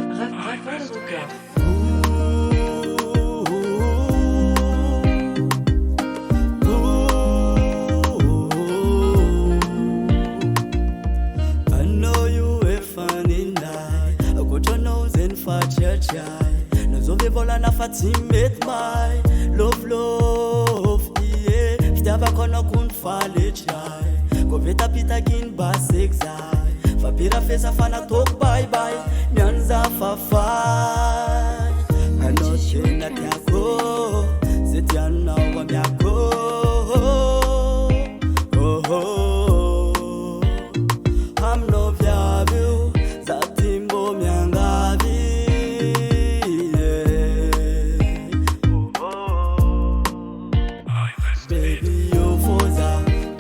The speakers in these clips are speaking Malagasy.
Record au cœur. I know you a funny night. I got your nose in for chai. Nazovivola na fatimit my love, yeah. Vtava kono kun fale chai. Go veta pita gin ba sexai. Vapira fesa fana talk bye bye. Nyanza fafai. Anoshina kyako. Zetiana wa myako. Oh oh. I'm no vyabu. Zatimbo myangavi. Baby, you foza,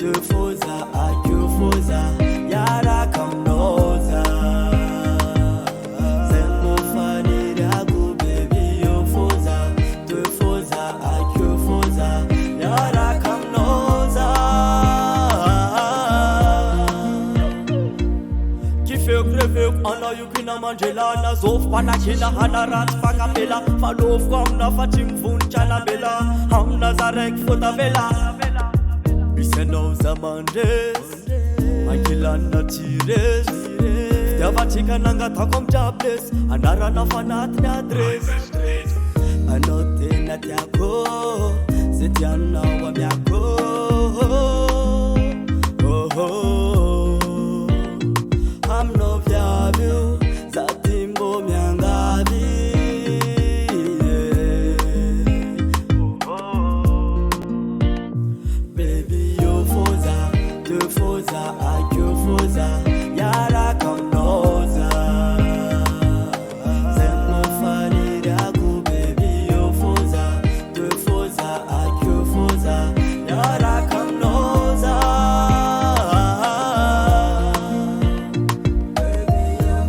you foza, Akeo foza, yara kamnoza. Zembo fani ragu, baby, you foza, you foza, Akeo foza, yara kamnoza. Kifeu kreveu, ana yukina manjela, na zof panachina hanarat fakapela, falof kamna fatim fun chana bela, ham nazarek fota bela. Biseno zamandes, Makilana tires, Yavatika nanga takom jobless, Anara na fanat na dress. Anote na tiako, Zetiana wa miako. Oh oh, I'm no vyabu, Zatimbo miangavi. Baby, you foza, you foza, Akeo foza, yara kamnoza. Zembo fani ragu, baby, you foza, Akeo foza, yara kamnoza.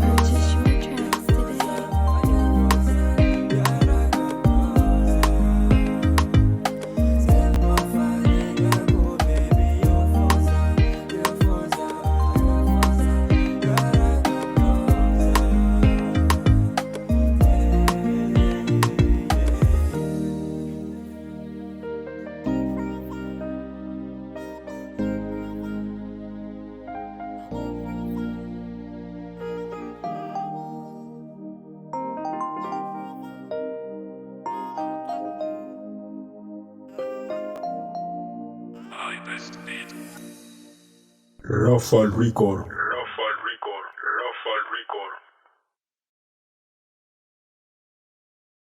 Purchase your tracks Rafal Record.